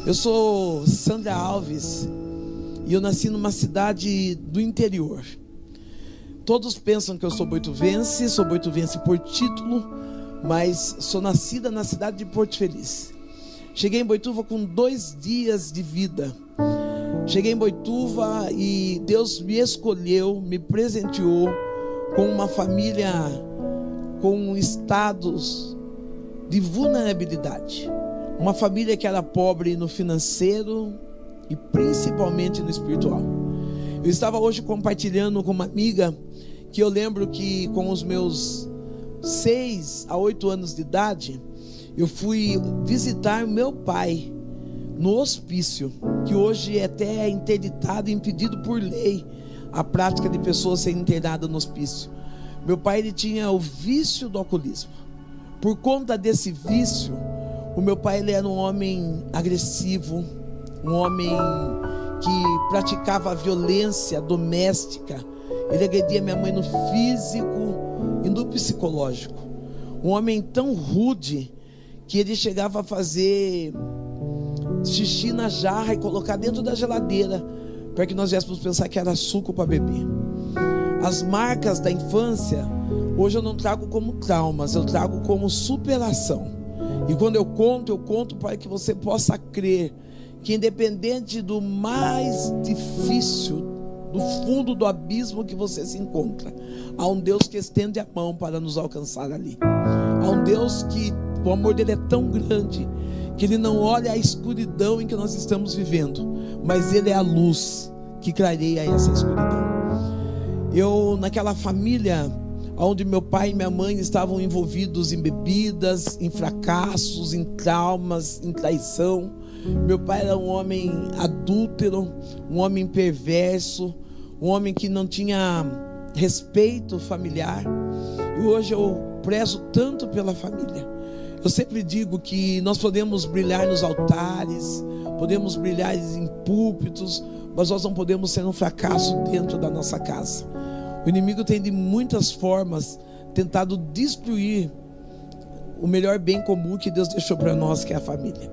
Eu sou Sandra Alves e eu nasci numa cidade do interior. Todos pensam que eu sou boituvense por título, mas sou nascida na cidade de Porto Feliz. Cheguei em Boituva com 2 dias de vida. Cheguei em Boituva e Deus me escolheu, me presenteou com uma família com estados de vulnerabilidade. Uma família que era pobre no financeiro e principalmente no espiritual. Eu estava hoje compartilhando com uma amiga que eu lembro que com os meus 6 a 8 anos de idade, eu fui visitar meu pai no hospício, que hoje é até interditado e impedido por lei a prática de pessoas serem internadas no hospício. Meu pai, ele tinha o vício do alcoolismo. Por conta desse vício, o meu pai, ele era um homem agressivo, um homem que praticava violência doméstica. Ele agredia minha mãe no físico e no psicológico. Um homem tão rude que ele chegava a fazer xixi na jarra e colocar dentro da geladeira para que nós viéssemos pensar que era suco para beber. As marcas da infância, hoje eu não trago como traumas, eu trago como superação. E quando eu conto para que você possa crer que independente do mais difícil, do fundo do abismo que você se encontra, há um Deus que estende a mão para nos alcançar ali. Há um Deus que o amor dele é tão grande que ele não olha a escuridão em que nós estamos vivendo, mas ele é a luz que clareia essa escuridão. Eu, naquela família onde meu pai e minha mãe estavam envolvidos em bebidas, em fracassos, em traumas, em traição. Meu pai era um homem adúltero, um homem perverso, um homem que não tinha respeito familiar. E hoje eu prezo tanto pela família. Eu sempre digo que nós podemos brilhar nos altares, podemos brilhar em púlpitos, mas nós não podemos ser um fracasso dentro da nossa casa. O inimigo tem de muitas formas tentado destruir o melhor bem comum que Deus deixou para nós, que é a família.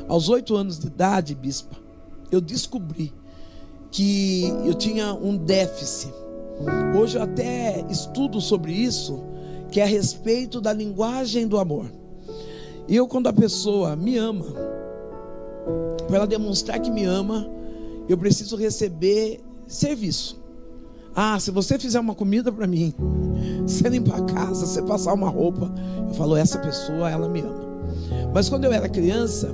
Aos 8 anos de idade, bispa, eu descobri que eu tinha um déficit. Hoje eu até estudo sobre isso, que é a respeito da linguagem do amor. E eu, quando a pessoa me ama, para ela demonstrar que me ama, eu preciso receber serviço. Ah, se você fizer uma comida para mim, você limpar a casa, você passar uma roupa, eu falo, essa pessoa, ela me ama. Mas quando eu era criança,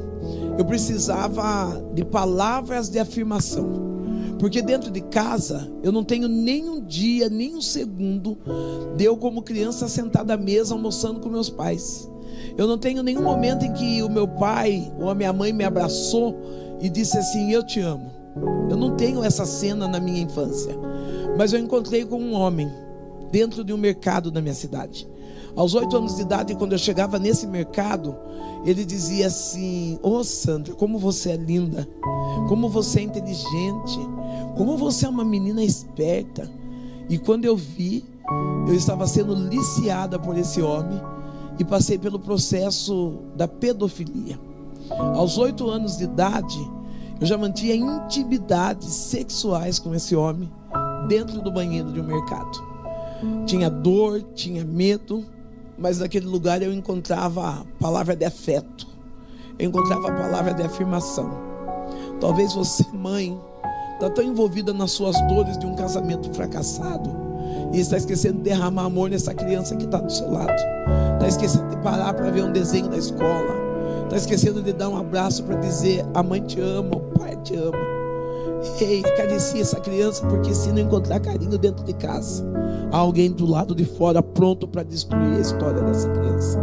eu precisava de palavras de afirmação, porque dentro de casa eu não tenho nem um dia, nem um segundo de eu como criança sentada à mesa almoçando com meus pais. Eu não tenho nenhum momento em que o meu pai ou a minha mãe me abraçou e disse assim, eu te amo. Eu não tenho essa cena na minha infância. Mas eu encontrei com um homem dentro de um mercado na minha cidade. Aos 8 anos de idade, quando eu chegava nesse mercado, ele dizia assim, ô Sandra, como você é linda, como você é inteligente, como você é uma menina esperta. E quando eu vi, eu estava sendo liciada por esse homem e passei pelo processo da pedofilia. Aos 8 anos de idade, eu já mantinha intimidades sexuais com esse homem dentro do banheiro de um mercado. Tinha dor, tinha medo, mas naquele lugar eu encontrava a palavra de afeto, eu encontrava a palavra de afirmação. Talvez você, mãe, está tão envolvida nas suas dores de um casamento fracassado e está esquecendo de derramar amor nessa criança que está do seu lado, está esquecendo de parar para ver um desenho da escola, está esquecendo de dar um abraço para dizer, a mãe te ama, o pai te ama. Ei, acaricie essa criança, porque se não encontrar carinho dentro de casa, há alguém do lado de fora pronto para destruir a história dessa criança.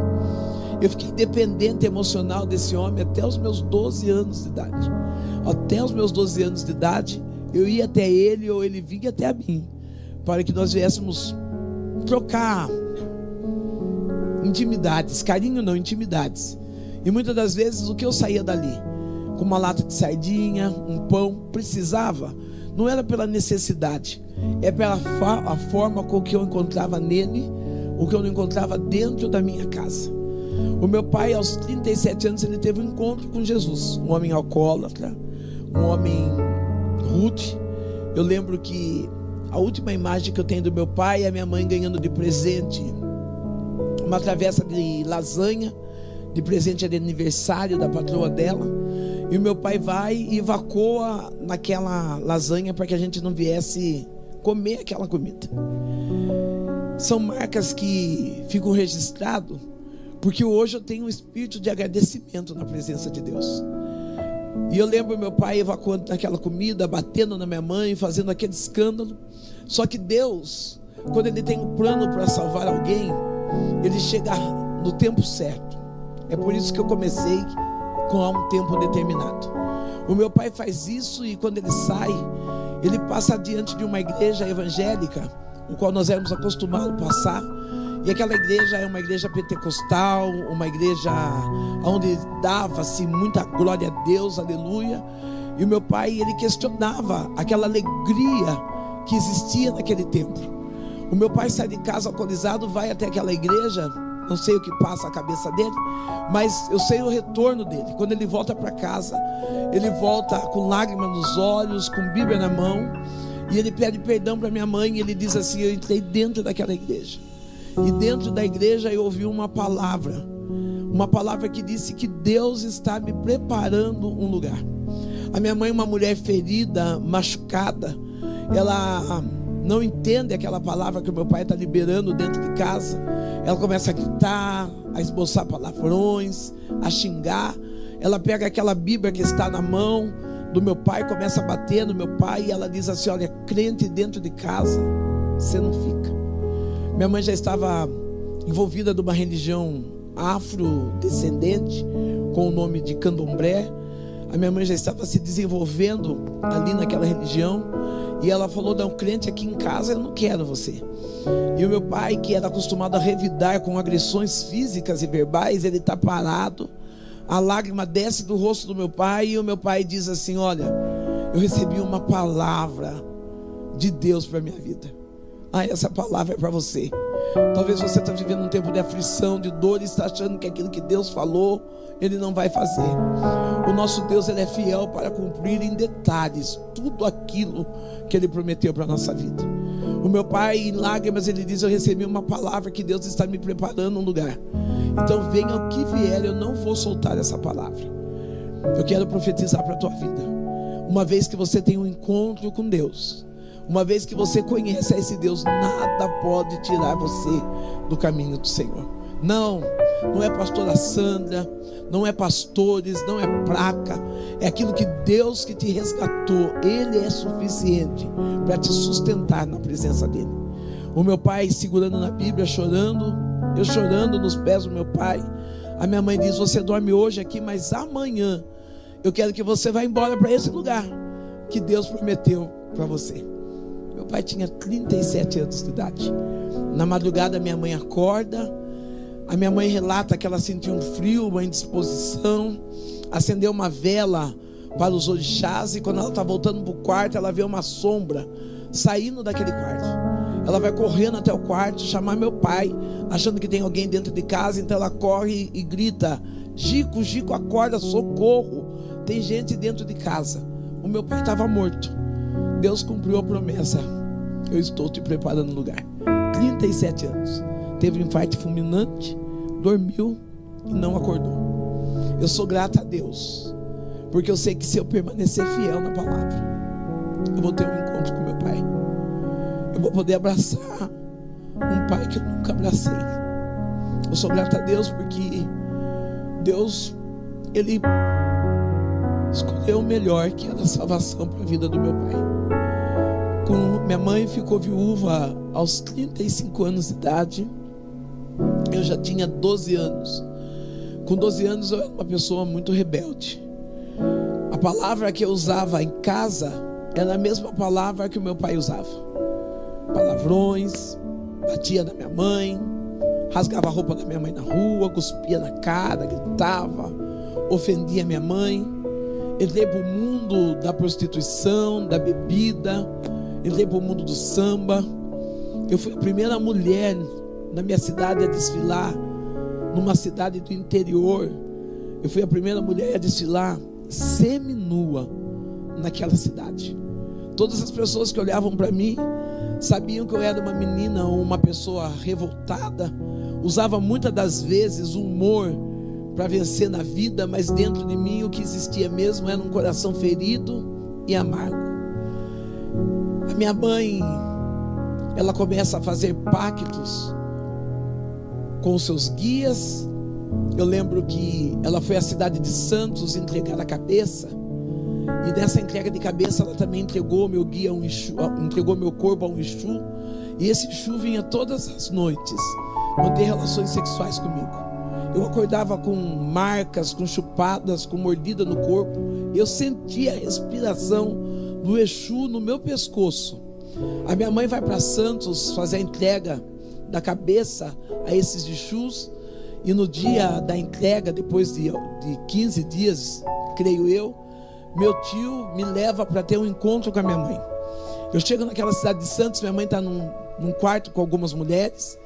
Eu fiquei dependente emocional desse homem até os meus 12 anos de idade. Até os meus 12 anos de idade, eu ia até ele ou ele vinha até a mim, para que nós viéssemos trocar intimidades, carinho não, intimidades. E muitas das vezes o que eu saía dali, com uma lata de sardinha, um pão, precisava, não era pela necessidade, é pela a forma com que eu encontrava nele, o que eu não encontrava dentro da minha casa. O meu pai, aos 37 anos, ele teve um encontro com Jesus. Um homem alcoólatra, um homem rude. Eu lembro que a última imagem que eu tenho do meu pai é a minha mãe ganhando de presente uma travessa de lasanha, de presente de aniversário da patroa dela. E o meu pai vai e evacua naquela lasanha para que a gente não viesse comer aquela comida. São marcas que ficam registradas, porque hoje eu tenho um espírito de agradecimento na presença de Deus. E eu lembro meu pai evacuando naquela comida, batendo na minha mãe, fazendo aquele escândalo. Só que Deus, quando Ele tem um plano para salvar alguém, Ele chega no tempo certo. É por isso que eu comecei com um tempo determinado. O meu pai faz isso, e quando ele sai, ele passa diante de uma igreja evangélica, o qual nós éramos acostumados a passar. E aquela igreja é uma igreja pentecostal, uma igreja onde dava-se muita glória a Deus, aleluia. E o meu pai, ele questionava aquela alegria que existia naquele templo. O meu pai sai de casa alcoolizado, vai até aquela igreja, não sei o que passa a cabeça dele, mas eu sei o retorno dele. Quando ele volta para casa, ele volta com lágrimas nos olhos, com Bíblia na mão, e ele pede perdão para minha mãe. E ele diz assim: eu entrei dentro daquela igreja, e dentro da igreja eu ouvi uma palavra que disse que Deus está me preparando um lugar. A minha mãe, uma mulher ferida, machucada, ela não entende aquela palavra que o meu pai está liberando dentro de casa. Ela começa a gritar, a esboçar palavrões, a xingar. Ela pega aquela Bíblia que está na mão do meu pai, começa a bater no meu pai, e ela diz assim: olha, crente dentro de casa você não fica. Minha mãe já estava envolvida numa religião afrodescendente com o nome de candomblé. A minha mãe já estava se desenvolvendo ali naquela religião, e ela falou: não, crente aqui em casa eu não quero você. E o meu pai, que era acostumado a revidar com agressões físicas e verbais, ele está parado, a lágrima desce do rosto do meu pai, e o meu pai diz assim: olha, eu recebi uma palavra de Deus para a minha vida. Essa palavra é para você. Talvez você está vivendo um tempo de aflição, de dor, e está achando que aquilo que Deus falou, Ele não vai fazer. O nosso Deus, Ele é fiel para cumprir em detalhes tudo aquilo que Ele prometeu para a nossa vida. O meu pai, em lágrimas, ele diz: eu recebi uma palavra que Deus está me preparando um lugar. Então venha o que vier, eu não vou soltar essa palavra. Eu quero profetizar para a tua vida. Uma vez que você tem um encontro com Deus, uma vez que você conhece esse Deus, nada pode tirar você do caminho do Senhor. Não é pastora Sandra, não é pastores, não é placa. É aquilo que Deus que te resgatou. Ele é suficiente para te sustentar na presença dele. O meu pai segurando na Bíblia, chorando, eu chorando nos pés do meu pai. A minha mãe diz: você dorme hoje aqui, mas amanhã eu quero que você vá embora para esse lugar que Deus prometeu para você. Meu pai tinha 37 anos de idade. Na madrugada minha mãe acorda. A minha mãe relata que ela sentiu um frio, uma indisposição. Acendeu uma vela para os orixás, e quando ela está voltando para o quarto, ela vê uma sombra saindo daquele quarto. Ela vai correndo até o quarto, chamar meu pai, achando que tem alguém dentro de casa. Então ela corre e grita: Gico, Gico, acorda, socorro, tem gente dentro de casa. O meu pai estava morto. Deus cumpriu a promessa: eu estou te preparando um lugar. 37 anos, teve um infarto fulminante, dormiu e não acordou. Eu sou grato a Deus, porque eu sei que se eu permanecer fiel na palavra, eu vou ter um encontro com meu pai. Eu vou poder abraçar um pai que eu nunca abracei. Eu sou grato a Deus porque Deus, Ele escolheu o melhor, que era a salvação para a vida do meu pai. Minha mãe ficou viúva aos 35 anos de idade. Eu já tinha 12 anos. Com 12 anos eu era uma pessoa muito rebelde. A palavra que eu usava em casa era a mesma palavra que o meu pai usava. Palavrões, batia na minha mãe, rasgava a roupa da minha mãe na rua, cuspia na cara, gritava, ofendia minha mãe. Entrei para o mundo da prostituição, da bebida, entrei para o mundo do samba. Eu fui a primeira mulher na minha cidade a desfilar numa cidade do interior. Eu fui a primeira mulher a desfilar seminua naquela cidade. Todas as pessoas que olhavam para mim sabiam que eu era uma menina ou uma pessoa revoltada. Usava muitas das vezes o humor para vencer na vida, mas dentro de mim o que existia mesmo era um coração ferido e amargo. A minha mãe, ela começa a fazer pactos com os seus guias. Eu lembro que ela foi à cidade de Santos entregar a cabeça, e nessa entrega de cabeça ela também entregou meu guia a um Exu, entregou meu corpo a um Exu, e esse Exu vinha todas as noites manter relações sexuais comigo. Eu acordava com marcas, com chupadas, com mordida no corpo. Eu sentia a respiração do Exu no meu pescoço. A minha mãe vai para Santos fazer a entrega da cabeça a esses Exus, e no dia da entrega, depois de 15 dias, creio eu, meu tio me leva para ter um encontro com a minha mãe. Eu chego naquela cidade de Santos, minha mãe está num quarto com algumas mulheres,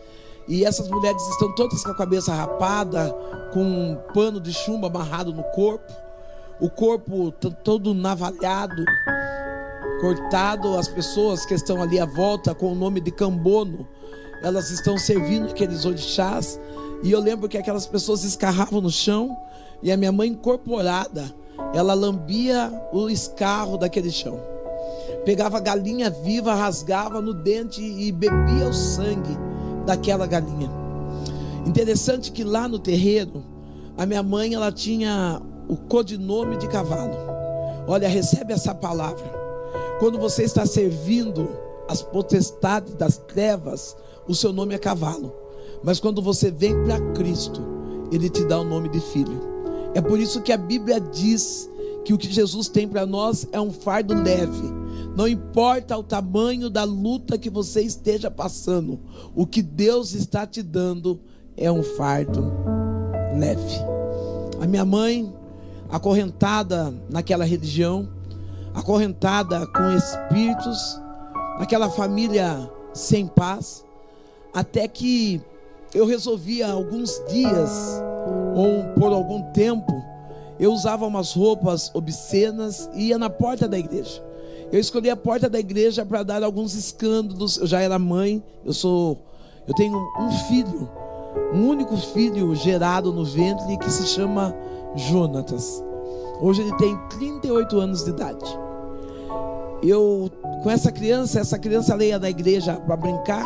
e essas mulheres estão todas com a cabeça rapada, com um pano de chumbo amarrado no corpo, o corpo todo navalhado, cortado. As pessoas que estão ali à volta com o nome de Cambono, elas estão servindo aqueles orixás. E eu lembro que aquelas pessoas escarravam no chão, e a minha mãe, incorporada, ela lambia o escarro daquele chão, pegava a galinha viva, rasgava no dente e bebia o sangue daquela galinha. Interessante que lá no terreiro, a minha mãe, ela tinha o codinome de cavalo. Olha, recebe essa palavra. Quando você está servindo as potestades das trevas, o seu nome é cavalo. Mas quando você vem para Cristo, Ele te dá o nome de filho. É por isso que a Bíblia diz que o que Jesus tem para nós é um fardo leve. Não importa o tamanho da luta que você esteja passando, o que Deus está te dando é um fardo leve. A minha mãe, acorrentada naquela religião, acorrentada com espíritos, aquela família sem paz, até que eu resolvi há alguns dias, ou por algum tempo, eu usava umas roupas obscenas e ia na porta da igreja. Eu escolhi a porta da igreja para dar alguns escândalos. Eu já era mãe, eu tenho um filho, um único filho gerado no ventre, que se chama Jonatas. Hoje ele tem 38 anos de idade. Eu, com essa criança ela ia na igreja para brincar,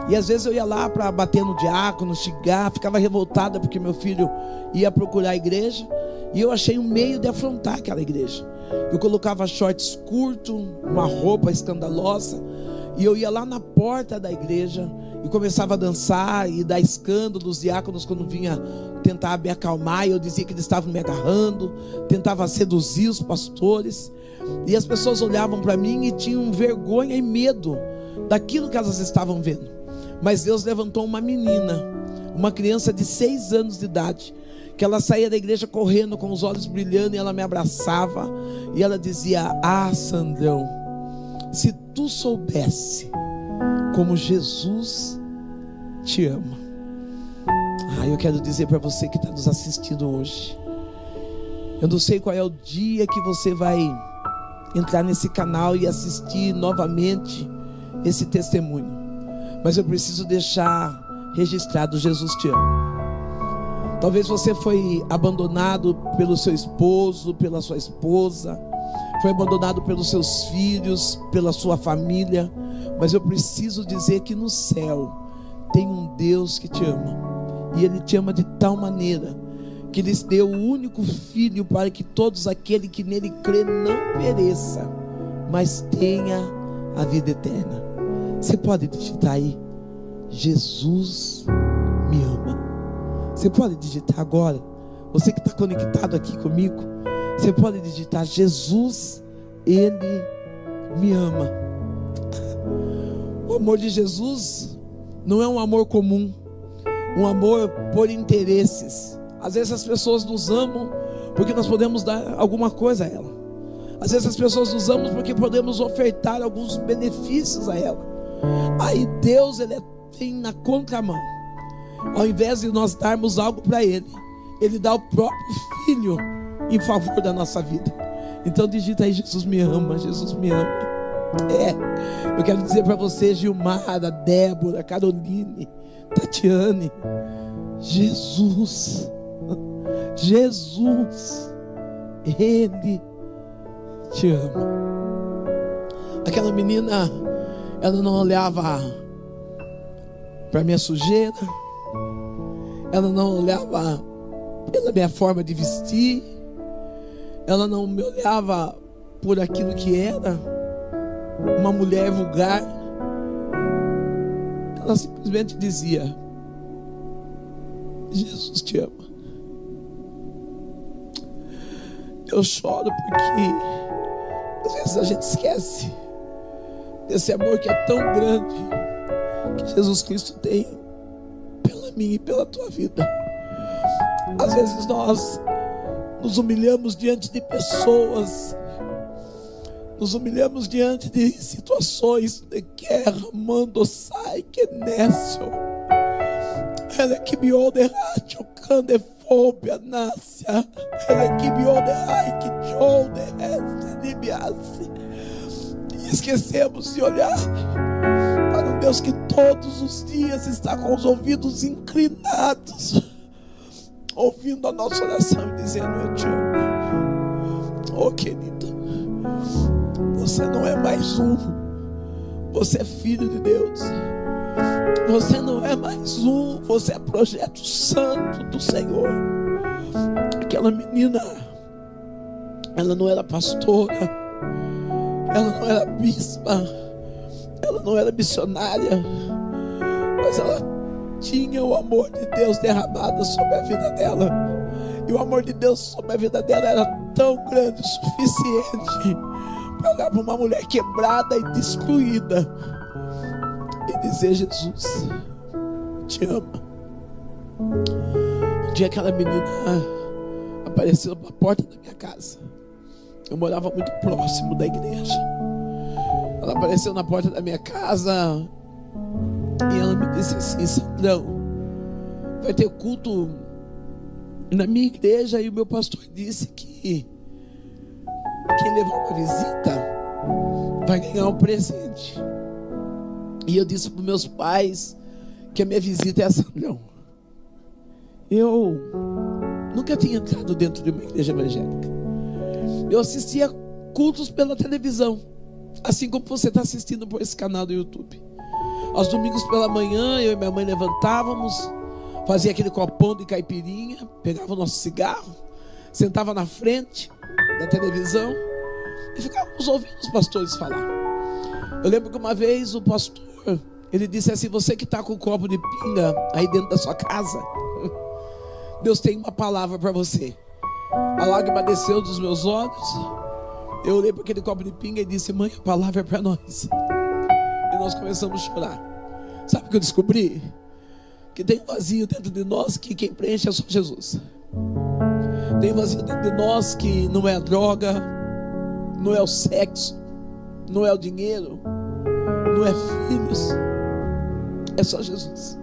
e às vezes eu ia lá para bater no diácono, xingar, ficava revoltada porque meu filho ia procurar a igreja, e eu achei um meio de afrontar aquela igreja. Eu colocava shorts curtos, uma roupa escandalosa, e eu ia lá na porta da igreja e começava a dançar e dar escândalo. Os diáconos, quando vinha tentar me acalmar, eu dizia que eles estavam me agarrando, tentava seduzir os pastores, e as pessoas olhavam para mim e tinham vergonha e medo daquilo que elas estavam vendo. Mas Deus levantou uma menina, uma criança de 6 anos de idade, que ela saía da igreja correndo com os olhos brilhando, e ela me abraçava e ela dizia: ah, Sandrão, se tu soubesse como Jesus te ama. Eu quero dizer para você que está nos assistindo hoje, eu não sei qual é o dia que você vai entrar nesse canal e assistir novamente esse testemunho, mas eu preciso deixar registrado: Jesus te ama. Talvez você foi abandonado pelo seu esposo, pela sua esposa, foi abandonado pelos seus filhos, pela sua família, mas eu preciso dizer que no céu tem um Deus que te ama, e Ele te ama de tal maneira que Ele deu o único Filho para que todos aquele que nele crê não pereça, mas tenha a vida eterna. Você pode digitar aí: Jesus me ama. Você pode digitar agora, você que está conectado aqui comigo, você pode digitar: Jesus, Ele me ama. O amor de Jesus não é um amor comum, um amor por interesses. Às vezes as pessoas nos amam porque nós podemos dar alguma coisa a ela. Às vezes as pessoas nos amam porque podemos ofertar alguns benefícios a ela. Aí Deus, Ele tem na contramão. Ao invés de nós darmos algo para Ele, Ele dá o próprio Filho em favor da nossa vida. Então digita aí: Jesus me ama, Jesus me ama. Eu quero dizer para você, Gilmara, Débora, Caroline, Tatiane, Jesus, Ele te ama. Aquela menina, ela não olhava para minha sujeira, ela não olhava pela minha forma de vestir, ela não me olhava por aquilo que era uma mulher vulgar. Ela simplesmente dizia: Jesus te ama. Eu choro porque às vezes a gente esquece desse amor que é tão grande que Jesus Cristo tem pela minha e pela tua vida. Às vezes nós nos humilhamos diante de pessoas, nos humilhamos diante de situações de guerra. Mando sai que nécio, ela que me odeia, chocando fobia nácia, ela que me odeia, que show de libiasse. E esquecemos de olhar para um Deus que todos os dias está com os ouvidos inclinados, ouvindo a nossa oração e dizendo: eu te amo. Oh, querido, você não é mais um, você é filho de Deus. Você não é mais um, você é projeto santo do Senhor. Aquela menina, ela não era pastora, ela não era bispa, ela não era missionária, mas ela tinha o amor de Deus derramado sobre a vida dela. E o amor de Deus sobre a vida dela era tão grande o suficiente para olhar para uma mulher quebrada e destruída e dizer: Jesus te ama. Um dia aquela menina apareceu na porta da minha casa. Eu morava muito próximo da igreja. Ela apareceu na porta da minha casa e ela me disse assim: Sandrão, vai ter culto na minha igreja e o meu pastor disse que quem levar uma visita vai ganhar um presente. E eu disse para os meus pais que a minha visita é a Sandrão. Eu nunca tinha entrado dentro de uma igreja evangélica. Eu assistia cultos pela televisão, assim como você está assistindo por esse canal do YouTube. Aos domingos pela manhã, eu e minha mãe levantávamos, fazia aquele copão de caipirinha, pegava o nosso cigarro, sentava na frente da televisão e ficávamos ouvindo os pastores falar. Eu lembro que uma vez o pastor, ele disse assim: você que está com um copo de pinga aí dentro da sua casa, Deus tem uma palavra para você. A lágrima desceu dos meus olhos. Eu olhei para aquele copo de pinga e disse: mãe, a palavra é para nós. E nós começamos a chorar. Sabe o que eu descobri? Que tem um vazio dentro de nós que quem preenche é só Jesus. Tem um vazio dentro de nós que não é a droga, não é o sexo, não é o dinheiro, não é filhos, é só Jesus.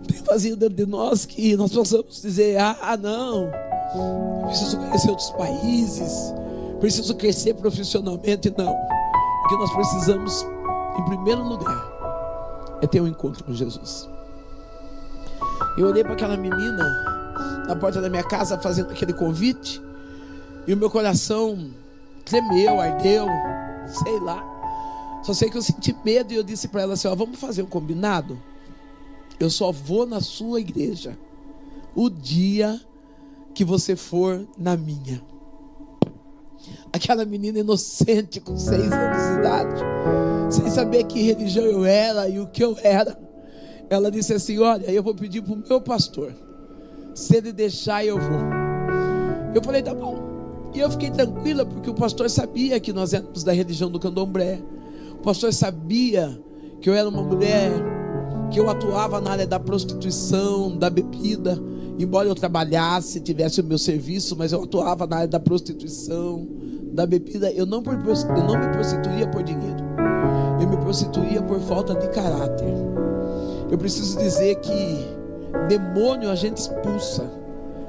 Tem um vazio dentro de nós que nós possamos dizer: não, eu preciso conhecer outros países, preciso crescer profissionalmente. Não, o que nós precisamos, em primeiro lugar, é ter um encontro com Jesus. Eu olhei para aquela menina na porta da minha casa fazendo aquele convite, e o meu coração tremeu, ardeu, sei lá. Só sei que eu senti medo e eu disse para ela assim: vamos fazer um combinado? Eu só vou na sua igreja o dia que você for na minha. Aquela menina inocente com 6 anos de idade, sem saber que religião eu era e o que eu era, ela disse assim: olha, eu vou pedir para o meu pastor, se ele deixar eu vou. Eu falei: tá bom. E eu fiquei tranquila, porque o pastor sabia que nós éramos da religião do candomblé. O pastor sabia que eu era uma mulher, que eu atuava na área da prostituição, da bebida. Embora eu trabalhasse, tivesse o meu serviço, mas eu atuava na área da prostituição, da bebida. Eu não me prostituía por dinheiro, eu me prostituía por falta de caráter. Eu preciso dizer que demônio a gente expulsa,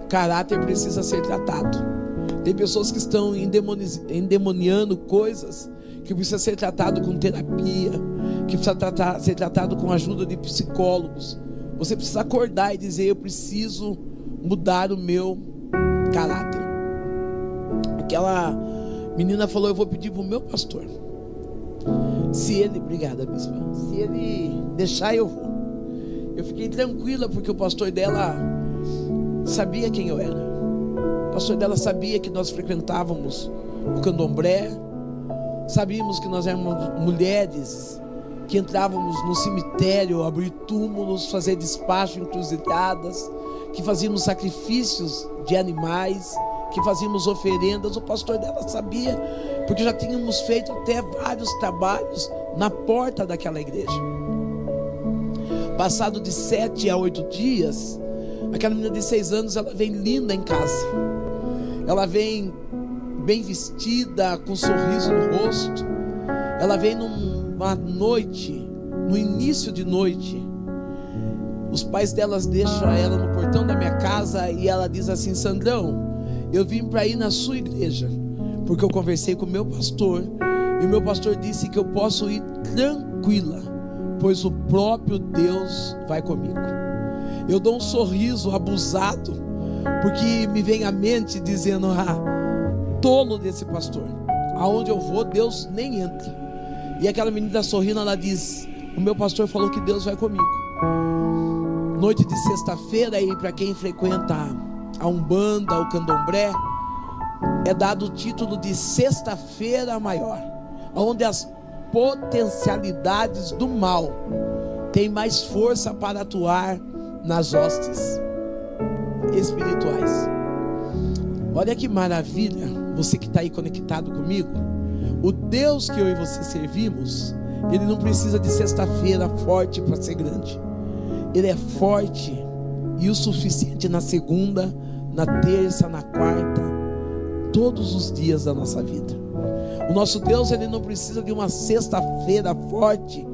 caráter precisa ser tratado. Tem pessoas que estão endemoniando coisas que precisa ser tratado com terapia, que precisa ser tratado com a ajuda de psicólogos. Você precisa acordar e dizer: eu preciso mudar o meu caráter. Aquela menina falou: eu vou pedir para o meu pastor, se ele, obrigada bispa, se ele deixar eu vou. Eu fiquei tranquila porque o pastor dela sabia quem eu era. O pastor dela sabia que nós frequentávamos o candomblé, sabíamos que nós éramos mulheres que entrávamos no cemitério, abrir túmulos, fazer despacho, encruzilhadas, que fazíamos sacrifícios de animais, que fazíamos oferendas. O pastor dela sabia, porque já tínhamos feito até vários trabalhos na porta daquela igreja. Passado de 7 a 8 dias, aquela menina de 6 anos, ela vem linda em casa. Ela vem bem vestida, com um sorriso no rosto. Ela vem numa noite, no início de noite. Os pais delas deixam ela no portão da minha casa e ela diz assim: Sandrão, eu vim para ir na sua igreja, porque eu conversei com o meu pastor, e o meu pastor disse que eu posso ir tranquila, pois o próprio Deus vai comigo. Eu dou um sorriso abusado, porque me vem à mente dizendo: tolo desse pastor, aonde eu vou Deus nem entra. E aquela menina sorrindo, ela diz: o meu pastor falou que Deus vai comigo. Noite de sexta-feira, aí para quem frequenta a Umbanda, o Candomblé, é dado o título de Sexta-feira Maior, onde as potencialidades do mal têm mais força para atuar nas hostes espirituais. Olha que maravilha, você que está aí conectado comigo. O Deus que eu e você servimos, Ele não precisa de sexta-feira forte para ser grande. Ele é forte e o suficiente na segunda, na terça, na quarta, todos os dias da nossa vida. O nosso Deus, Ele não precisa de uma sexta-feira forte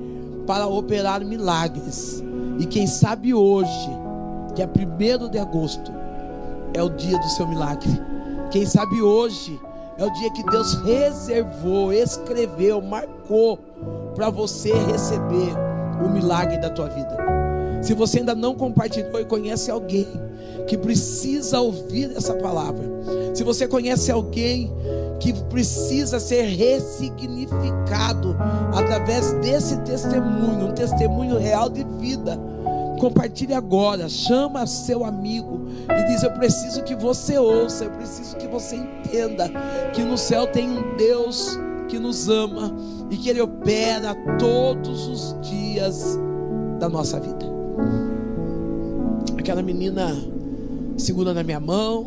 para operar milagres. E quem sabe hoje, que é 1º de agosto, é o dia do seu milagre. Quem sabe hoje é o dia que Deus reservou, escreveu, marcou para você receber o milagre da tua vida. Se você ainda não compartilhou e conhece alguém que precisa ouvir essa palavra, se você conhece alguém que precisa ser ressignificado através desse testemunho, um testemunho real de vida, compartilhe agora. Chama seu amigo e diz: eu preciso que você ouça, eu preciso que você entenda que no céu tem um Deus que nos ama e que Ele opera todos os dias da nossa vida. Aquela menina segura na minha mão,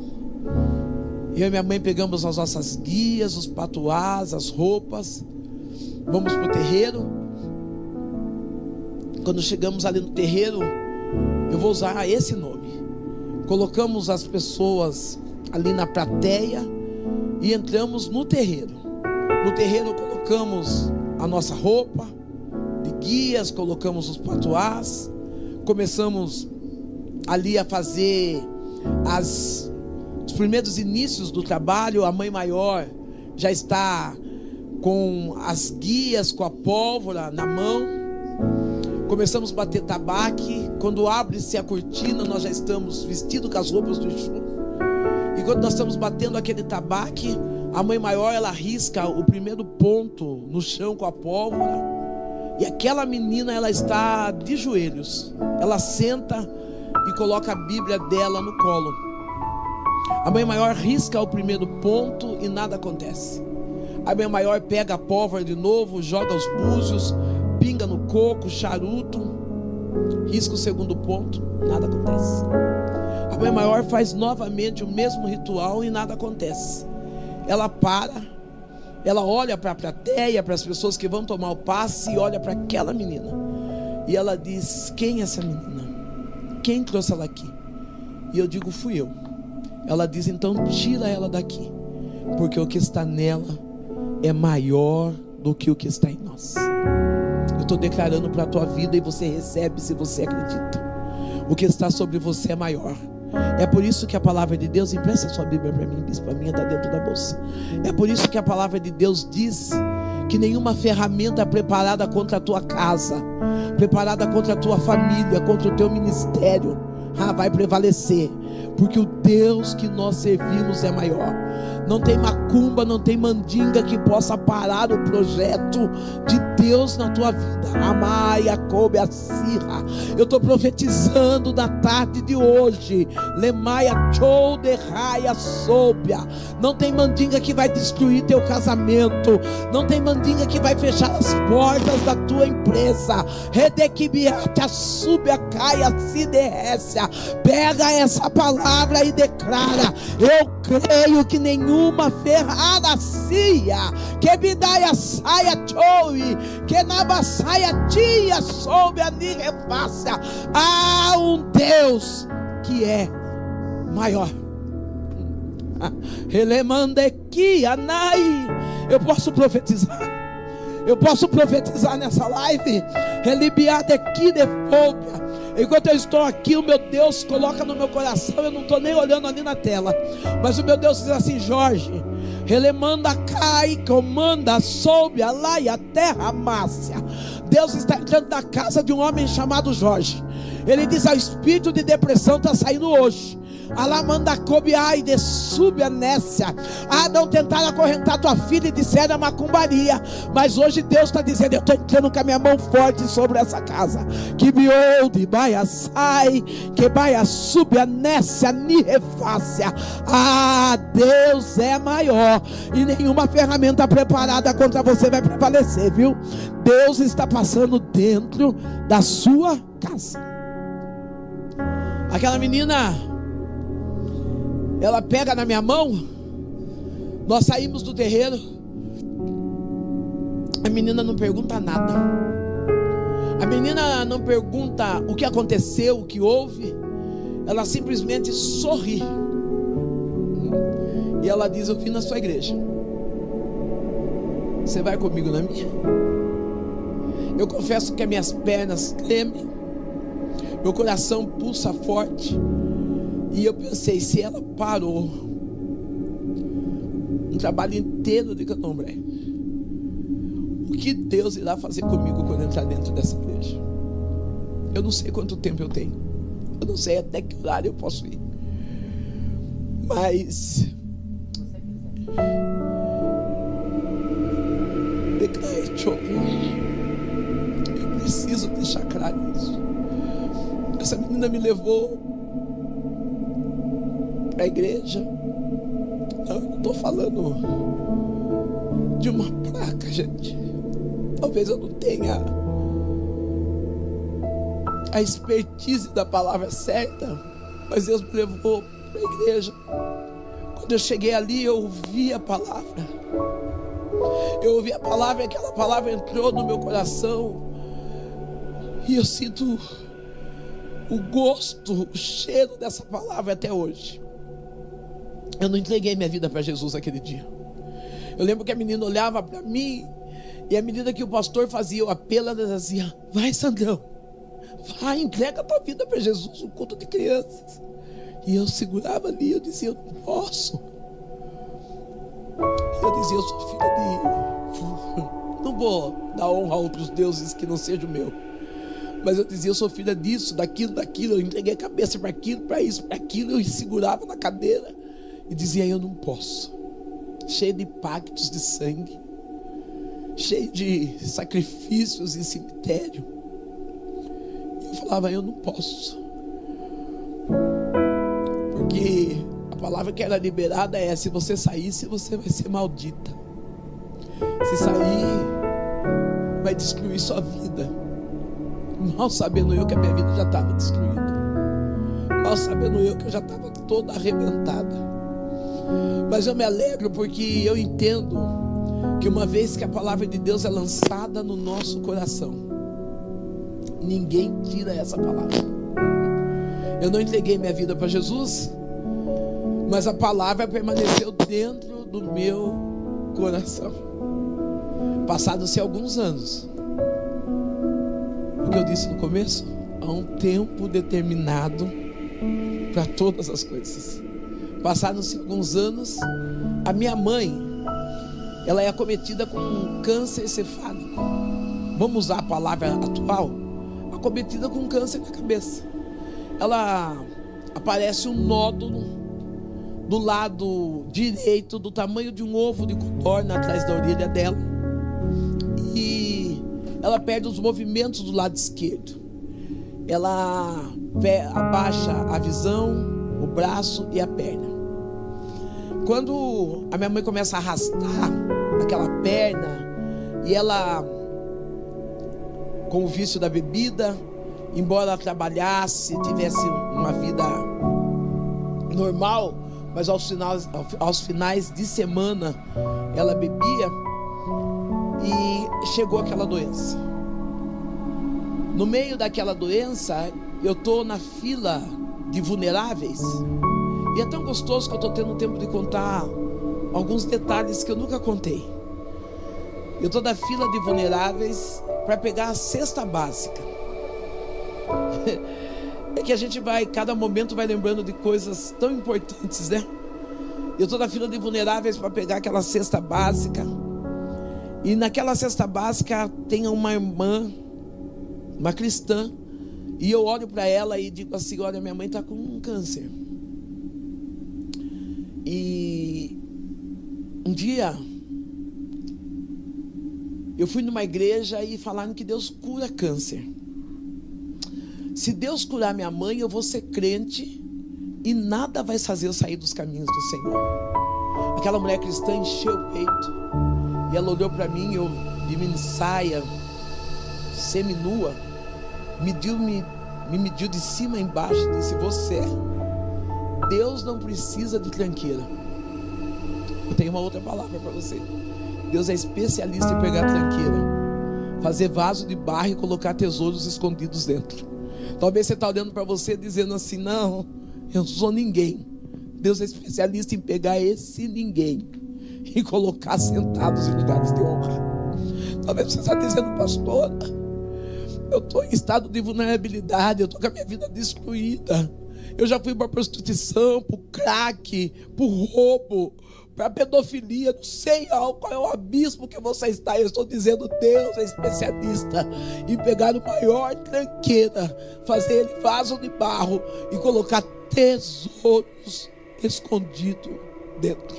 eu e minha mãe pegamos as nossas guias, os patuás, as roupas, vamos para o terreiro. Quando chegamos ali no terreiro, eu vou usar esse nome, colocamos as pessoas ali na plateia e entramos no terreiro. No terreiro colocamos a nossa roupa de guias, colocamos os patuás, começamos ali a fazer os primeiros inícios do trabalho. A mãe maior já está com as guias, com a pólvora na mão. Começamos a bater tabaque. Quando abre-se a cortina, nós já estamos vestidos com as roupas do Exu. E quando nós estamos batendo aquele tabaque, a mãe maior, ela risca o primeiro ponto no chão com a pólvora. E aquela menina, ela está de joelhos. Ela senta e coloca a Bíblia dela no colo. A mãe maior risca o primeiro ponto e nada acontece. A mãe maior pega a pólvora de novo, joga os búzios, pinga no coco, charuto, risca o segundo ponto, nada acontece. A mãe maior faz novamente o mesmo ritual e nada acontece. Ela para, ela olha para a plateia, para as pessoas que vão tomar o passe, e olha para aquela menina e ela diz: quem é essa menina? Quem trouxe ela aqui? E eu digo: fui eu. Ela diz: então tira ela daqui, porque o que está nela é maior do que o que está em nós. Eu estou declarando para a tua vida e você recebe se você acredita. O que está sobre você é maior. É por isso que a palavra de Deus, empresta sua Bíblia para mim, bispo, a minha está dentro da bolsa. É por isso que a palavra de Deus diz que nenhuma ferramenta preparada contra a tua casa, preparada contra a tua família, contra o teu ministério, vai prevalecer, porque o Deus que nós servimos é maior. Não tem macumba, não tem mandinga que possa parar o projeto de Deus na tua vida. Amaia, coube, a cirra. Eu estou profetizando na tarde de hoje. Lemaia, chou, derraia, sóbia. Não tem mandinga que vai destruir teu casamento. Não tem mandinga que vai fechar as portas da tua empresa. Redequibiata, súbia, caia, siderrécia. Pega essa palavra e declara: eu creio que nenhuma ferraracia, que bidaia saia choi, que naba saia tia soube a nirefácia. Há um Deus que é maior. Elemandeki anai. Eu posso profetizar. Eu posso profetizar nessa live. Relibiadeki de fobia. Enquanto eu estou aqui, o meu Deus coloca no meu coração. Eu não estou nem olhando ali na tela, mas o meu Deus diz assim: Jorge, relemanda cai, comanda, soube, lá e a terra mácia. Deus está entrando na casa de um homem chamado Jorge. Ele diz: o espírito de depressão está saindo hoje. Alamanda cobiai de súbia nécia. Não tentaram acorrentar tua filha e disseram a macumbaria, mas hoje Deus está dizendo: eu estou entrando com a minha mão forte sobre essa casa. Que me ouve, baia sai, que baia súbia nécia, nirefácia. Deus é maior, e nenhuma ferramenta preparada contra você vai prevalecer, viu? Deus está passando dentro da sua casa. Aquela menina, ela pega na minha mão. Nós saímos do terreiro. A menina não pergunta nada. A menina não pergunta o que aconteceu, o que houve. Ela simplesmente sorri. E ela diz: eu vim na sua igreja. Você vai comigo na minha? Eu confesso que as minhas pernas tremem, meu coração pulsa forte. E eu pensei: se ela parou um trabalho inteiro de candomblé, o que Deus irá fazer comigo quando eu entrar dentro dessa igreja? Eu não sei quanto tempo eu tenho, eu não sei até que horário eu posso ir, mas eu preciso deixar claro isso. Essa menina me levou para a igreja. Eu não estou falando de uma placa, gente. Talvez eu não tenha a expertise da palavra certa, mas Deus me levou para a igreja. Quando eu cheguei ali, eu ouvi a palavra. Eu ouvi a palavra, e aquela palavra entrou no meu coração. E eu sinto o gosto, o cheiro dessa palavra até hoje. Eu não entreguei minha vida para Jesus aquele dia. Eu lembro que a menina olhava para mim, e à medida que o pastor fazia o apelo, ela dizia: vai, Sandrão, vai, entrega a tua vida para Jesus, um culto de crianças. E eu segurava ali, eu dizia: eu não posso. E eu dizia: eu sou filha de... não vou dar honra a outros deuses que não seja o meu. Mas eu dizia: eu sou filha disso, daquilo. Eu entreguei a cabeça para aquilo, para isso, para aquilo. Eu segurava na cadeira e dizia: eu não posso. Cheio de pactos de sangue, cheio de sacrifícios em cemitério. E eu falava: eu não posso. Porque a palavra que era liberada é: se você saísse, você vai ser maldita. Se sair, vai destruir sua vida. Mal sabendo eu que a minha vida já estava destruída. Mal sabendo eu que eu já estava toda arrebentada. Mas eu me alegro porque eu entendo que uma vez que a palavra de Deus é lançada no nosso coração, ninguém tira essa palavra. Eu não entreguei minha vida para Jesus, mas a palavra permaneceu dentro do meu coração. Passados-se alguns anos, o que eu disse no começo? Há um tempo determinado para todas as coisas. Passaram-se alguns anos, a minha mãe, ela é acometida com um câncer cefálico. Vamos usar a palavra atual? Acometida com câncer na cabeça. Ela aparece um nódulo do lado direito, do tamanho de um ovo de codorna, atrás da orelha dela. E ela perde os movimentos do lado esquerdo. Ela abaixa a visão, o braço e a perna. Quando a minha mãe começa a arrastar aquela perna, e ela, com o vício da bebida, embora ela trabalhasse, tivesse uma vida normal, mas aos finais de semana ela bebia, e chegou aquela doença. No meio daquela doença, eu estou na fila de vulneráveis, e é tão gostoso que eu estou tendo tempo de contar alguns detalhes que eu nunca contei. Eu estou na fila de vulneráveis para pegar a cesta básica. É que a gente vai, cada momento vai lembrando de coisas tão importantes, né? Eu estou na fila de vulneráveis para pegar aquela cesta básica. E naquela cesta básica tem uma irmã, uma cristã. E eu olho para ela e digo assim: olha, minha mãe está com um câncer. E um dia eu fui numa igreja e falaram que Deus cura câncer. Se Deus curar minha mãe, eu vou ser crente e nada vai fazer eu sair dos caminhos do Senhor. Aquela mulher cristã encheu o peito e ela olhou para mim, eu de mini saia, seminua, me mediu de cima a embaixo e disse: você, Deus não precisa de tranqueira. Eu tenho uma outra palavra para você. Deus é especialista em pegar tranqueira, fazer vaso de barro e colocar tesouros escondidos dentro. Talvez você está olhando para você dizendo assim: não, eu não sou ninguém. Deus é especialista em pegar esse ninguém e colocar sentados em lugares de honra. Talvez você está dizendo: pastor, eu estou em estado de vulnerabilidade, eu estou com a minha vida destruída. Eu já fui para prostituição, para o crack, para o roubo, para a pedofilia, não sei qual é o abismo que você está. Eu estou dizendo: Deus é especialista em pegar o maior tranqueira, fazer ele vaso de barro e colocar tesouros escondidos dentro.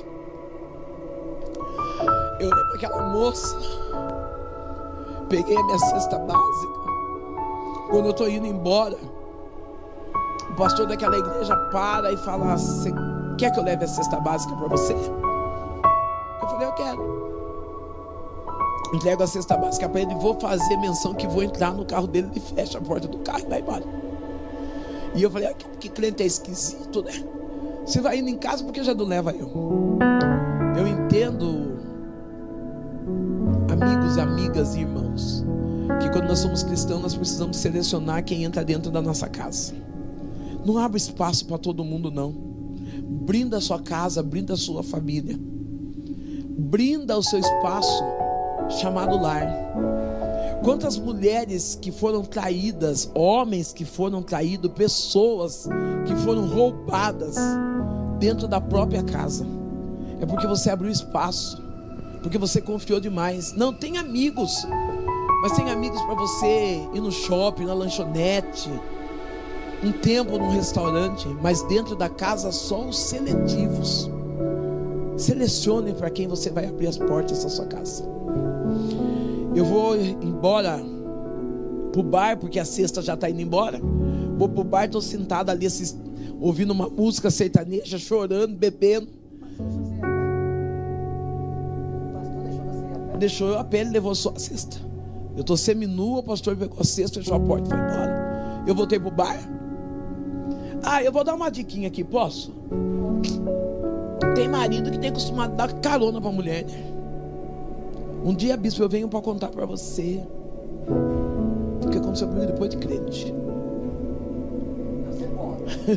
Eu olhei para aquela moça, peguei a minha cesta básica. Quando eu estou indo embora, o pastor daquela igreja para e fala: você quer que eu leve a cesta básica para você? Eu falei: eu quero. Entrego a cesta básica para ele e vou fazer menção que vou entrar no carro dele. Ele fecha a porta do carro e vai embora. E eu falei: que crente é esquisito, né? Você vai indo em casa porque já não leva eu. Eu entendo, amigos, amigas e irmãos, que quando nós somos cristãos nós precisamos selecionar quem entra dentro da nossa casa. Não abre espaço para todo mundo, não. Brinda a sua casa, brinda a sua família, brinda o seu espaço chamado lar. Quantas mulheres que foram traídas, homens que foram traídos, pessoas que foram roubadas dentro da própria casa? É porque você abriu espaço, porque você confiou demais. Não, tem amigos, mas tem amigos para você ir no shopping, na lanchonete, um tempo num restaurante, mas dentro da casa só os seletivos. Selecione para quem você vai abrir as portas da sua casa. Eu vou embora pro bar, porque a cesta já está indo embora. Vou pro bar, estou sentado ali ouvindo uma música sertaneja, chorando, bebendo. Deixou eu a pele, levou só a cesta. Eu estou seminua, o pastor pegou a cesta, fechou a porta e foi embora. Eu voltei pro bar. Eu vou dar uma diquinha aqui, posso? Tem marido que tem acostumado a dar carona pra mulher, né? Um dia, bispo, eu venho para contar para você o que aconteceu comigo depois de crente.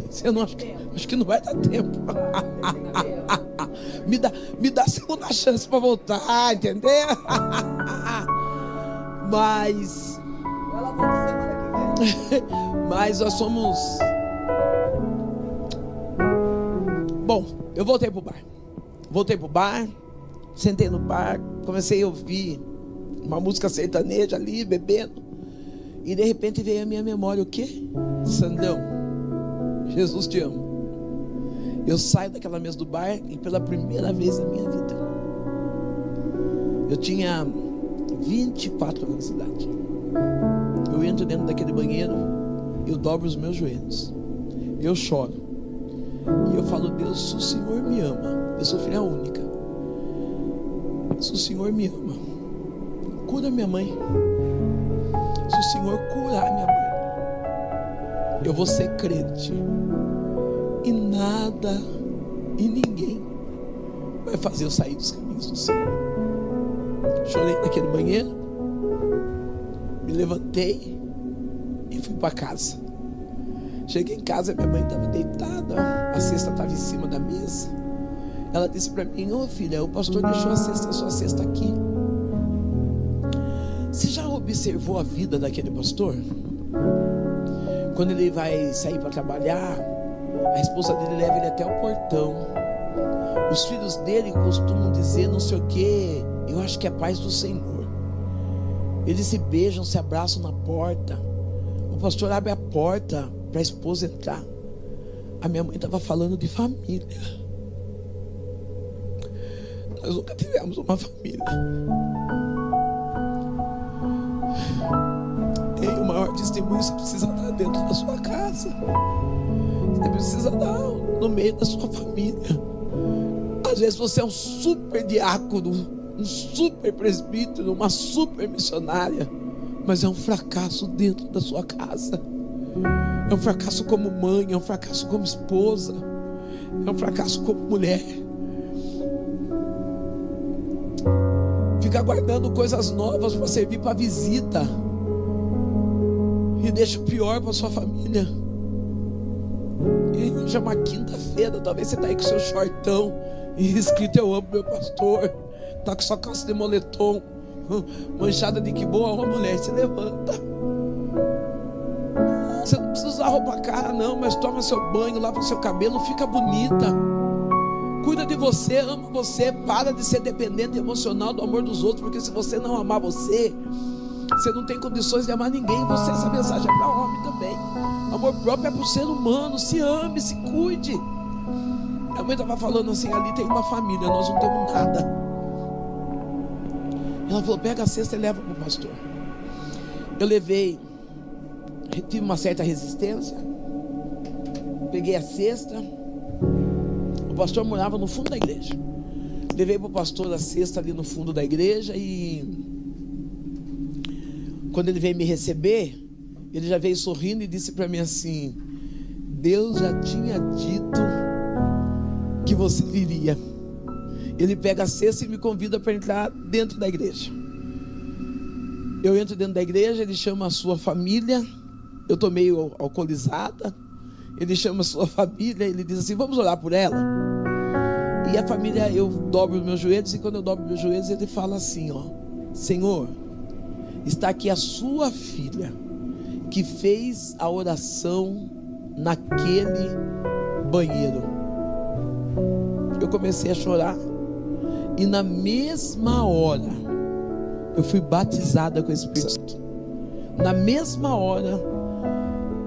Você não acho que não vai dar tempo. me dá segunda chance para voltar, entendeu? Mas Ela volta semana que vem. Mas nós somos... Bom, eu voltei pro bar. Sentei no bar, comecei a ouvir uma música sertaneja ali, bebendo. E de repente veio a minha memória, o quê? Sandrão, Jesus te ama. Eu saio daquela mesa do bar e pela primeira vez na minha vida, eu tinha 24 anos de idade. Eu entro dentro daquele banheiro, eu dobro os meus joelhos, eu choro. E eu falo, Deus, se o Senhor me ama, eu sou filha única. Se o Senhor me ama, cura minha mãe. Se o Senhor curar minha mãe, eu vou ser crente. E nada e ninguém vai fazer eu sair dos caminhos do Senhor. Chorei naquele banheiro, me levantei e fui para casa. Cheguei em casa, minha mãe estava deitada, a cesta estava em cima da mesa. Ela disse para mim, ô filha, o pastor deixou a sua cesta aqui. Você já observou a vida daquele pastor? Quando ele vai sair para trabalhar, a esposa dele leva ele até o portão. Os filhos dele costumam dizer não sei o que, eu acho que é paz do Senhor. Eles se beijam, se abraçam na porta. O pastor abre a porta para a esposa entrar. A minha mãe estava falando de família. Nós nunca tivemos uma família. E o maior testemunho você precisa dar dentro da sua casa. Você precisa dar no meio da sua família. Às vezes você é um super diácono, um super presbítero, uma super missionária, mas é um fracasso dentro da sua casa. É um fracasso como mãe, é um fracasso como esposa, é um fracasso como mulher. Fica guardando coisas novas para servir para visita e deixa o pior para sua família. E hoje é uma quinta-feira, talvez você está aí com seu shortão e escrito eu amo meu pastor, está com sua calça de moletom manchada de que boa, uma mulher se levanta. Você não precisa usar roupa cara não, mas toma seu banho, lava seu cabelo, fica bonita, cuida de você, ama você, para de ser dependente emocional do amor dos outros, porque se você não amar você não tem condições de amar ninguém. Essa mensagem é para homem também. Amor próprio é para o ser humano. Se ame, se cuide. Minha mãe estava falando assim, ali tem uma família, nós não temos nada. Ela falou, pega a cesta e leva para o pastor. Eu levei, tive uma certa resistência, peguei a cesta. O pastor morava no fundo da igreja. Levei para o pastor a cesta ali no fundo da igreja. E quando ele veio me receber, ele já veio sorrindo e disse para mim assim, Deus já tinha dito que você viria. Ele pega a cesta e me convida para entrar dentro da igreja. Eu entro dentro da igreja, ele chama a sua família. Eu estou meio alcoolizada. Ele chama a sua família, ele diz assim, vamos orar por ela. E a família, eu dobro os meus joelhos, e quando eu dobro meus joelhos, ele fala assim, ó, Senhor, está aqui a sua filha, que fez a oração naquele banheiro. Eu comecei a chorar, e na mesma hora, eu fui batizada com o Espírito Santo. Na mesma hora,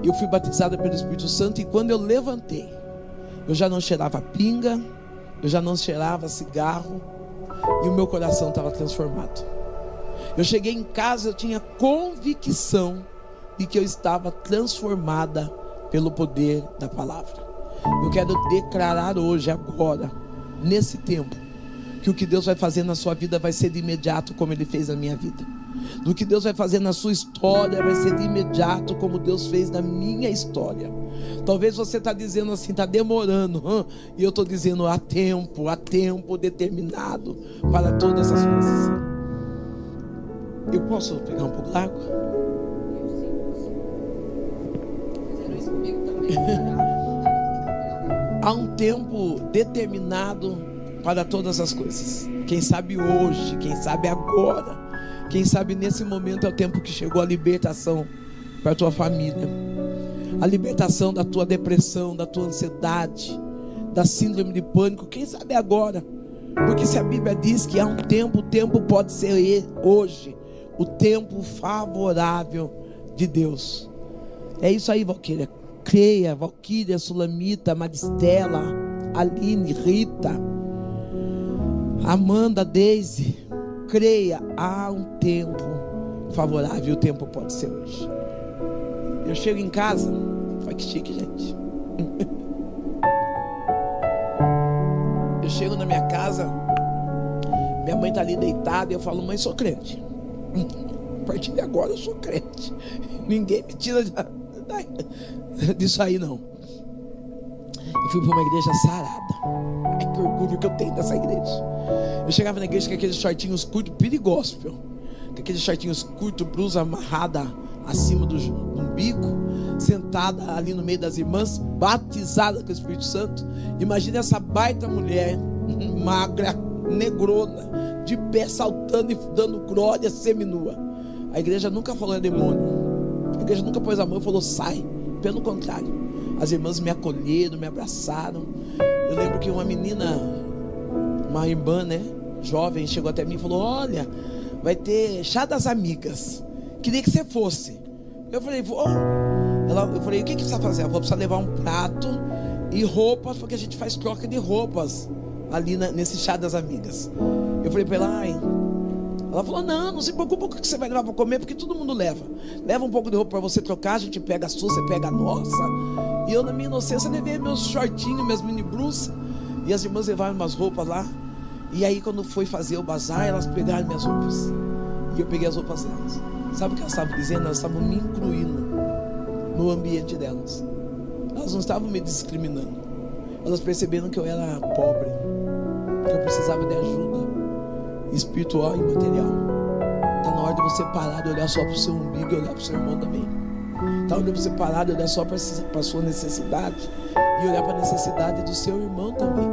eu fui batizada pelo Espírito Santo, e quando eu levantei, eu já não cheirava pinga, eu já não cheirava cigarro, e o meu coração estava transformado. Eu cheguei em casa, eu tinha convicção de que eu estava transformada pelo poder da palavra. Eu quero declarar hoje, agora, nesse tempo, que o que Deus vai fazer na sua vida vai ser de imediato, como Ele fez na minha vida. Do que Deus vai fazer na sua história vai ser de imediato, como Deus fez na minha história. Talvez você está dizendo assim, está demorando, e eu estou dizendo há tempo determinado para todas as coisas. Eu posso pegar um pouco d'água? Fizeram isso comigo também. Há um tempo determinado para todas as coisas. Quem sabe hoje, quem sabe agora, Quem sabe nesse momento é o tempo que chegou a libertação para a tua família, a libertação da tua depressão, da tua ansiedade, da síndrome de pânico. Quem sabe agora, porque se a Bíblia diz que há um tempo, o tempo pode ser hoje, o tempo favorável de Deus. É isso aí, Valquíria. Creia, Valquíria, Sulamita, Maristela, Aline, Rita, Amanda, Deise. Creia, há um tempo favorável, o tempo pode ser hoje. Eu chego em casa, olha que chique, gente. Eu chego na minha casa, minha mãe está ali deitada e eu falo: mãe, sou crente. A partir de agora eu sou crente. Ninguém me tira disso aí, não. Eu fui para uma igreja sarada. Ai, que orgulho que eu tenho dessa igreja. Eu chegava na igreja com aqueles shortinhos curtos, perigospel, com aqueles shortinhos curtos, blusa amarrada acima do umbigo, sentada ali no meio das irmãs, batizada com o Espírito Santo. Imagina essa baita mulher, magra, negrona, de pé, saltando e dando glória, seminua. A igreja nunca falou: é demônio. A igreja nunca pôs a mão e falou: sai. Pelo contrário, as irmãs me acolheram, me abraçaram. Eu lembro que uma menina, uma irmã, né, jovem, chegou até mim e falou: olha, vai ter chá das amigas, queria que você fosse. Eu falei: vou. Eu falei: o que você vai fazer? Ela falou: precisa levar um prato e roupas, porque a gente faz troca de roupas ali nesse chá das amigas. Eu falei para ela: ai. Ela falou: não se preocupa com o que você vai levar para comer, porque todo mundo leva. Leva um pouco de roupa para você trocar, a gente pega a sua, você pega a nossa. E eu, na minha inocência, levei meus shortinhos, minhas mini blusas, e as irmãs levaram umas roupas lá. E aí, quando foi fazer o bazar, elas pegaram minhas roupas, e eu peguei as roupas delas. Sabe o que elas estavam dizendo? Elas estavam me incluindo no ambiente delas. Elas não estavam me discriminando. Elas perceberam que eu era pobre, que eu precisava de ajuda espiritual e material. Está na hora de você parar de olhar só para o seu umbigo e olhar para o seu irmão também. Está na hora de você parar de olhar só para a sua necessidade e olhar para a necessidade do seu irmão também.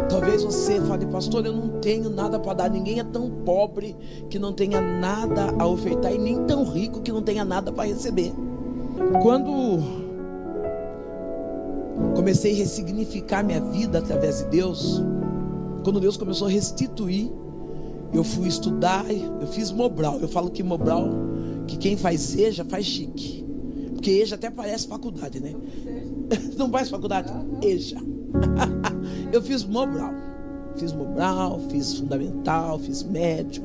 Talvez você fale: pastor, eu não tenho nada para dar. Ninguém é tão pobre que não tenha nada a ofertar, e nem tão rico que não tenha nada para receber. Quando comecei a ressignificar minha vida através de Deus, quando Deus começou a restituir, eu fui estudar, eu fiz Mobral. Eu falo que Mobral, que quem faz EJA faz chique, porque EJA até parece faculdade, né? Não faz faculdade? EJA. Eu fiz Mobral, fiz fundamental, fiz médio.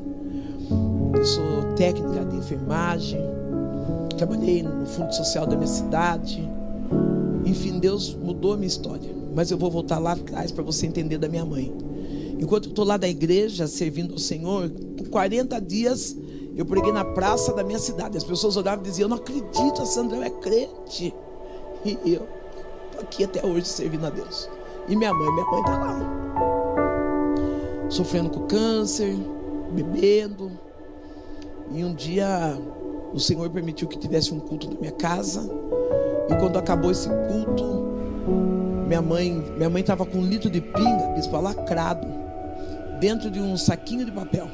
Eu sou técnica de enfermagem, trabalhei no fundo social da minha cidade. Enfim, Deus mudou a minha história. Mas eu vou voltar lá atrás para você entender da minha mãe. Enquanto eu estou lá da igreja, servindo ao Senhor, por 40 dias, eu preguei na praça da minha cidade. As pessoas olhavam e diziam: eu não acredito, a Sandra é crente. E eu estou aqui até hoje servindo a Deus. E minha mãe está lá, sofrendo com câncer, bebendo. E um dia o Senhor permitiu que tivesse um culto na minha casa. E quando acabou esse culto, minha mãe estava com 1 litro de pinga, bispo, lacrado, dentro de um saquinho de papel.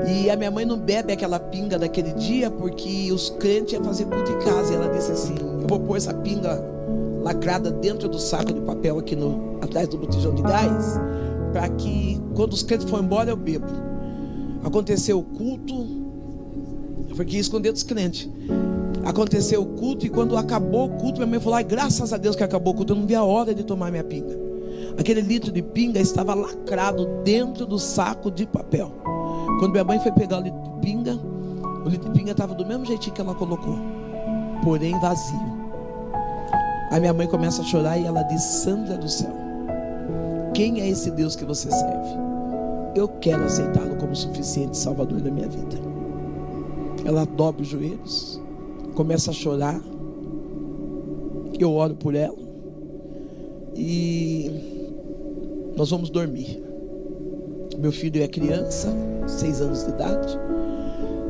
E a minha mãe não bebe aquela pinga daquele dia, porque os crentes iam fazer culto em casa. E ela disse assim: eu vou pôr essa pinga lacrada dentro do saco de papel aqui atrás do botijão de gás, para que quando os crentes forem embora eu bebo. Aconteceu o culto, porque ia esconder dos crentes. Aconteceu o culto, e quando acabou o culto, minha mãe falou: ai, graças a Deus que acabou o culto, eu não vi a hora de tomar minha pinga. Aquele litro de pinga estava lacrado dentro do saco de papel. Quando minha mãe foi pegar o litro de pinga estava do mesmo jeitinho que ela colocou, porém vazio. A minha mãe começa a chorar e ela diz: Sandra do céu, quem é esse Deus que você serve? Eu quero aceitá-lo como suficiente salvador da minha vida. Ela dobra os joelhos, começa a chorar. Eu oro por ela e nós vamos dormir. Meu filho é criança, 6 anos de idade.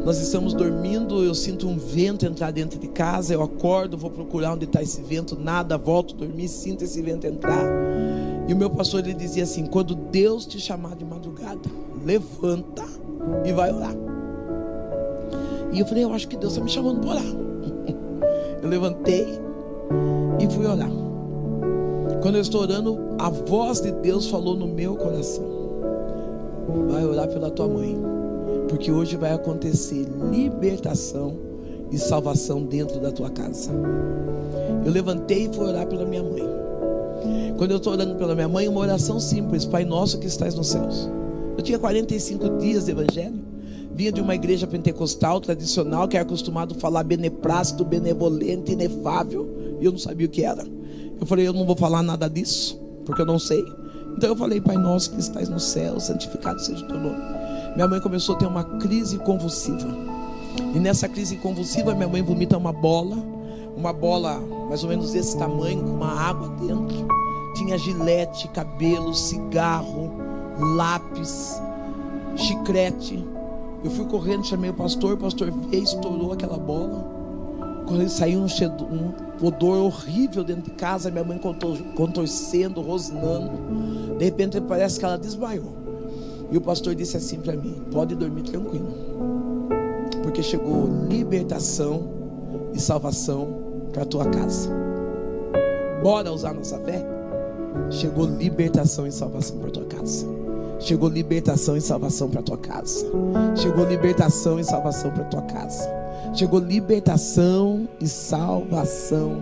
Nós estamos dormindo, eu sinto um vento entrar dentro de casa. Eu acordo, vou procurar onde está esse vento, nada, volto a dormir, sinto esse vento entrar. E o meu pastor, ele dizia assim: quando Deus te chamar de madrugada, levanta e vai orar. E eu falei, eu acho que Deus está me chamando para orar. Eu levantei e fui orar. Quando eu estou orando, a voz de Deus falou no meu coração: vai orar pela tua mãe, porque hoje vai acontecer libertação e salvação dentro da tua casa. Eu levantei e fui orar pela minha mãe. Quando eu estou orando pela minha mãe, uma oração simples: Pai nosso que estás nos céus. Eu tinha 45 dias de evangelho, vinha de uma igreja pentecostal tradicional, que era acostumado a falar beneplácito, benevolente, inefável, e eu não sabia o que era. Eu falei, eu não vou falar nada disso, porque eu não sei. Então eu falei, Pai nosso que estás no céu, santificado seja o teu nome. Minha mãe começou a ter uma crise convulsiva. E nessa crise convulsiva, minha mãe vomita uma bola mais ou menos desse tamanho, com uma água dentro. Tinha gilete, cabelo, cigarro, lápis, chiclete. Eu fui correndo, chamei o pastor veio, estourou aquela bola. Quando saiu um odor horrível dentro de casa, minha mãe contorcendo, rosnando. De repente parece que ela desmaiou. E o pastor disse assim para mim: pode dormir tranquilo, porque chegou libertação e salvação para a tua casa. Bora usar nossa fé? Chegou libertação e salvação para a tua casa. Chegou libertação e salvação para a tua casa. Chegou libertação e salvação para a tua casa. Chegou libertação e salvação